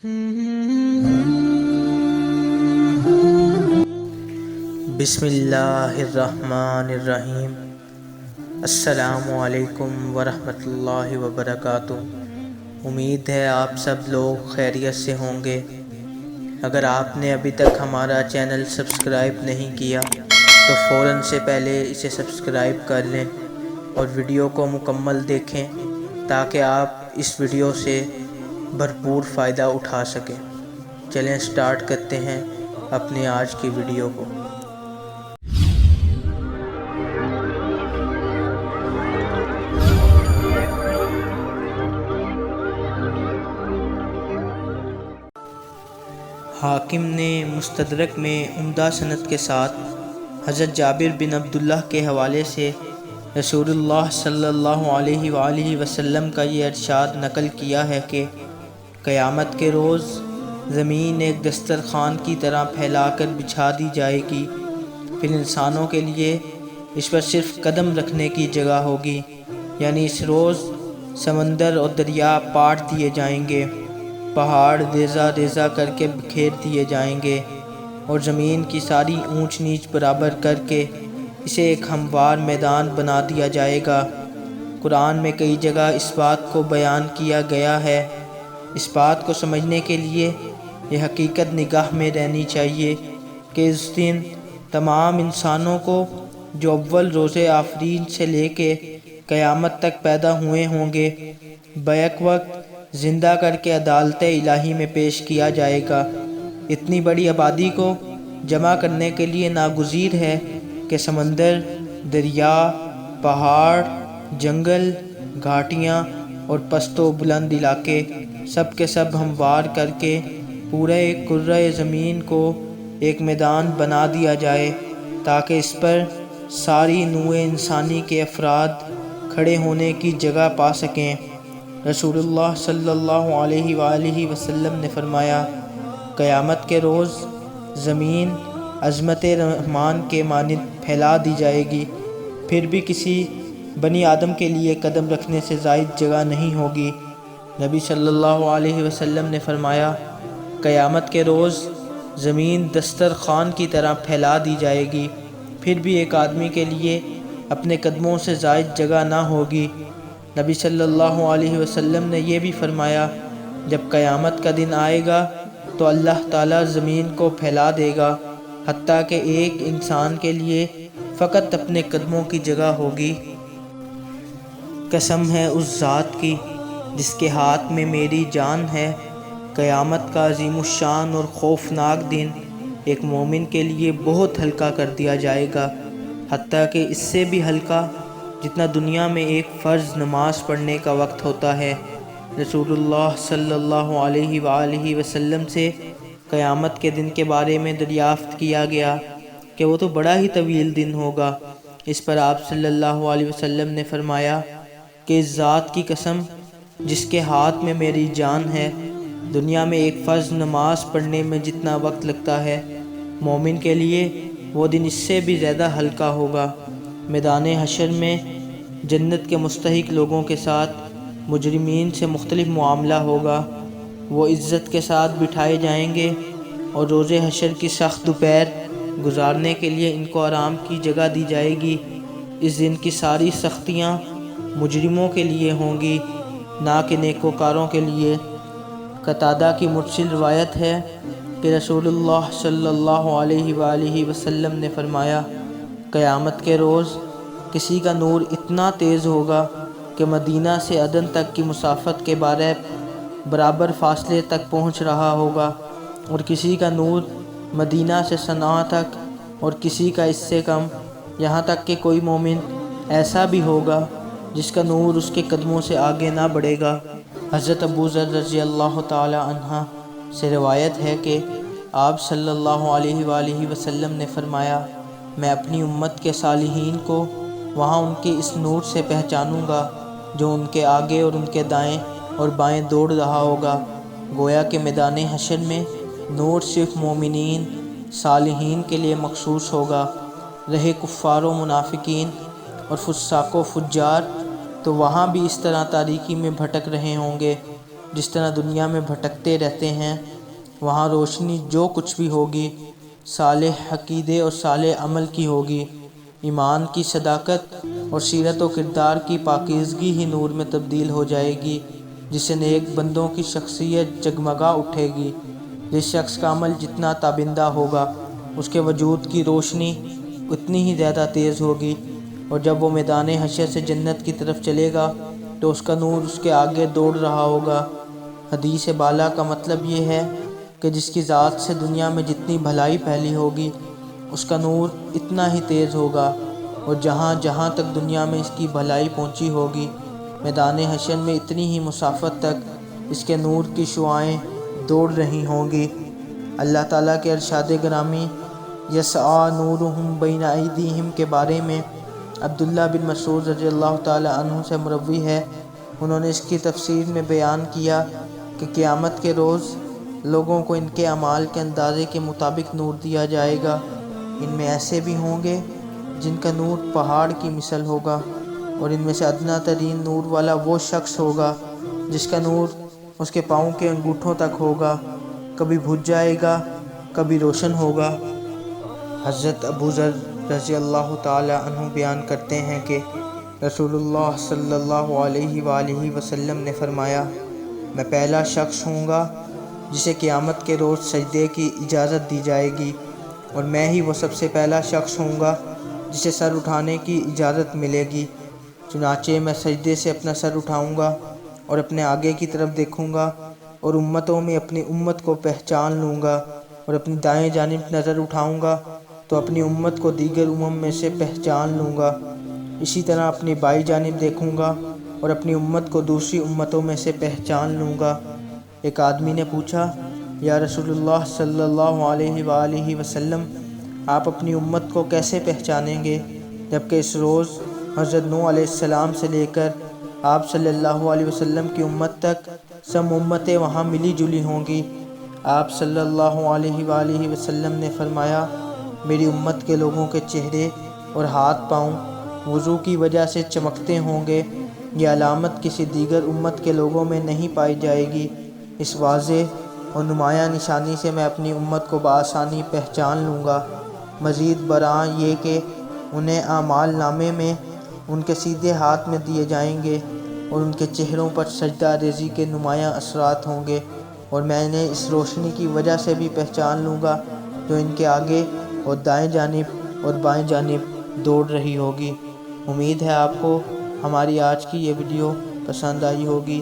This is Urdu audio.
بسم اللہ الرحمن الرحیم۔ السلام علیکم ورحمۃ اللہ وبرکاتہ۔ امید ہے آپ سب لوگ خیریت سے ہوں گے۔ اگر آپ نے ابھی تک ہمارا چینل سبسکرائب نہیں کیا تو فوراً سے پہلے اسے سبسکرائب کر لیں اور ویڈیو کو مکمل دیکھیں تاکہ آپ اس ویڈیو سے بھرپور فائدہ اٹھا سکیں۔ چلیں سٹارٹ کرتے ہیں اپنی آج کی ویڈیو کو۔ حاکم نے مستدرک میں عمدہ سند کے ساتھ حضرت جابر بن عبداللہ کے حوالے سے رسول اللہ صلی اللہ علیہ وآلہ وسلم کا یہ ارشاد نقل کیا ہے کہ قیامت کے روز زمین ایک دسترخوان کی طرح پھیلا کر بچھا دی جائے گی، پھر انسانوں کے لیے اس پر صرف قدم رکھنے کی جگہ ہوگی، یعنی اس روز سمندر اور دریا پاٹ دیے جائیں گے، پہاڑ ریزہ ریزہ کر کے بکھیر دیے جائیں گے اور زمین کی ساری اونچ نیچ برابر کر کے اسے ایک ہموار میدان بنا دیا جائے گا۔ قرآن میں کئی جگہ اس بات کو بیان کیا گیا ہے۔ اس بات کو سمجھنے کے لیے یہ حقیقت نگاہ میں رہنی چاہیے کہ اس دن تمام انسانوں کو جو اول روز آفرین سے لے کے قیامت تک پیدا ہوئے ہوں گے بیک وقت زندہ کر کے عدالت الہی میں پیش کیا جائے گا۔ اتنی بڑی آبادی کو جمع کرنے کے لیے ناگزیر ہے کہ سمندر، دریا، پہاڑ، جنگل، گھاٹیاں اور پست و بلند علاقے سب کے سب ہموار کر کے پورے کرۂ زمین کو ایک میدان بنا دیا جائے تاکہ اس پر ساری نوع انسانی کے افراد کھڑے ہونے کی جگہ پا سکیں۔ رسول اللہ صلی اللہ علیہ وآلہ وسلم نے فرمایا، قیامت کے روز زمین عظمت رحمان کے مانند پھیلا دی جائے گی، پھر بھی کسی بنی آدم کے لیے قدم رکھنے سے زائد جگہ نہیں ہوگی۔ نبی صلی اللہ علیہ وسلم نے فرمایا، قیامت کے روز زمین دسترخوان کی طرح پھیلا دی جائے گی، پھر بھی ایک آدمی کے لیے اپنے قدموں سے زائد جگہ نہ ہوگی۔ نبی صلی اللہ علیہ وسلم نے یہ بھی فرمایا، جب قیامت کا دن آئے گا تو اللہ تعالیٰ زمین کو پھیلا دے گا حتیٰ کہ ایک انسان کے لیے فقط اپنے قدموں کی جگہ ہوگی۔ قسم ہے اس ذات کی جس کے ہاتھ میں میری جان ہے، قیامت کا عظیم الشان اور خوفناک دن ایک مومن کے لیے بہت ہلکا کر دیا جائے گا، حتیٰ کہ اس سے بھی ہلکا جتنا دنیا میں ایک فرض نماز پڑھنے کا وقت ہوتا ہے۔ رسول اللہ صلی اللہ علیہ وآلہ وسلم سے قیامت کے دن کے بارے میں دریافت کیا گیا کہ وہ تو بڑا ہی طویل دن ہوگا۔ اس پر آپ صلی اللہ علیہ وسلم نے فرمایا کہ اس ذات کی قسم جس کے ہاتھ میں میری جان ہے، دنیا میں ایک فرض نماز پڑھنے میں جتنا وقت لگتا ہے، مومن کے لیے وہ دن اس سے بھی زیادہ ہلکا ہوگا۔ میدان حشر میں جنت کے مستحق لوگوں کے ساتھ مجرمین سے مختلف معاملہ ہوگا۔ وہ عزت کے ساتھ بٹھائے جائیں گے اور روز حشر کی سخت دوپہر گزارنے کے لیے ان کو آرام کی جگہ دی جائے گی۔ اس دن کی ساری سختیاں مجرموں کے لیے ہوں گی، نہ کہ نیکوکاروں کے لیے۔ قتادہ کی مرسل روایت ہے کہ رسول اللہ صلی اللہ علیہ وآلہ وسلم نے فرمایا، قیامت کے روز کسی کا نور اتنا تیز ہوگا کہ مدینہ سے عدن تک کی مسافت کے برابر فاصلے تک پہنچ رہا ہوگا، اور کسی کا نور مدینہ سے صنعاء تک، اور کسی کا اس سے کم، یہاں تک کہ کوئی مومن ایسا بھی ہوگا جس کا نور اس کے قدموں سے آگے نہ بڑھے گا۔ حضرت ابو ذر رضی اللہ تعالی عنہ سے روایت ہے کہ آپ صلی اللہ علیہ وآلہ وسلم نے فرمایا، میں اپنی امت کے صالحین کو وہاں ان کے اس نور سے پہچانوں گا جو ان کے آگے اور ان کے دائیں اور بائیں دوڑ رہا ہوگا۔ گویا کہ میدان حشر میں نور صرف مومنین، صالحین کے لیے مخصوص ہوگا۔ رہے کفار و منافقین اور فساق و فجار تو وہاں بھی اس طرح تاریکی میں بھٹک رہے ہوں گے۔ جس طرح دنیا میں بھٹکتے رہتے ہیں، وہاں روشنی جو کچھ بھی ہوگی صالح عقیدے اور صالح عمل کی ہوگی، ایمان کی صداقت اور سیرت و کردار کی پاکیزگی ہی نور میں تبدیل ہو جائے گی، جس سے نیک بندوں کی شخصیت جگمگا اٹھے گی۔ جس شخص کا عمل جتنا تابندہ ہوگا، اس کے وجود کی روشنی اتنی ہی زیادہ تیز ہوگی، اور جب وہ میدان حشر سے جنت کی طرف چلے گا تو اس کا نور اس کے آگے دوڑ رہا ہوگا۔ حدیث بالا کا مطلب یہ ہے کہ جس کی ذات سے دنیا میں جتنی بھلائی پھیلی ہوگی، اس کا نور اتنا ہی تیز ہوگا، اور جہاں جہاں تک دنیا میں اس کی بھلائی پہنچی ہوگی، میدان حشر میں اتنی ہی مسافت تک اس کے نور کی شعاعیں دوڑ رہی ہوں گی۔ اللہ تعالیٰ کے ارشاد گرامی یسعیٰ نورہم بین ایدیہم کے بارے میں عبداللہ بن مسعود رضی اللہ تعالیٰ عنہ سے مروی ہے، انہوں نے اس کی تفسیر میں بیان کیا کہ قیامت کے روز لوگوں کو ان کے اعمال کے اندازے کے مطابق نور دیا جائے گا۔ ان میں ایسے بھی ہوں گے جن کا نور پہاڑ کی مثل ہوگا، اور ان میں سے ادنا ترین نور والا وہ شخص ہوگا جس کا نور اس کے پاؤں کے انگوٹھوں تک ہوگا، کبھی بجھ جائے گا، کبھی روشن ہوگا۔ حضرت ابو ذر رضی اللہ تعالی عنہ بیان کرتے ہیں کہ رسول اللہ صلی اللہ علیہ وآلہ وسلم نے فرمایا، میں پہلا شخص ہوں گا جسے قیامت کے روز سجدے کی اجازت دی جائے گی، اور میں ہی وہ سب سے پہلا شخص ہوں گا جسے سر اٹھانے کی اجازت ملے گی۔ چنانچہ میں سجدے سے اپنا سر اٹھاؤں گا اور اپنے آگے کی طرف دیکھوں گا، اور امتوں میں اپنی امت کو پہچان لوں گا، اور اپنی دائیں جانب نظر اٹھاؤں گا تو اپنی امت کو دیگر امم میں سے پہچان لوں گا۔ اسی طرح اپنی بائیں جانب دیکھوں گا اور اپنی امت کو دوسری امتوں میں سے پہچان لوں گا۔ ایک آدمی نے پوچھا، یا رسول اللہ صلی اللہ علیہ وآلہ وسلم، آپ اپنی امت کو کیسے پہچانیں گے، جبکہ اس روز حضرت نوح علیہ السلام سے لے کر آپ صلی اللہ علیہ وسلم کی امت تک سب امتیں وہاں ملی جلی ہوں گی؟ آپ صلی اللہ علیہ وآلہ وسلم نے فرمایا، میری امت کے لوگوں کے چہرے اور ہاتھ پاؤں وضو کی وجہ سے چمکتے ہوں گے، یہ علامت کسی دیگر امت کے لوگوں میں نہیں پائی جائے گی۔ اس واضح اور نمایاں نشانی سے میں اپنی امت کو بآسانی پہچان لوں گا۔ مزید برآں یہ کہ انہیں اعمال نامے میں ان کے سیدھے ہاتھ میں دیے جائیں گے، اور ان کے چہروں پر سجدہ ریزی کے نمایاں اثرات ہوں گے، اور میں انہیں اس روشنی کی وجہ سے بھی پہچان لوں گا جو ان کے آگے اور دائیں جانب اور بائیں جانب دوڑ رہی ہوگی۔ امید ہے آپ کو ہماری آج کی یہ ویڈیو پسند آئی ہوگی۔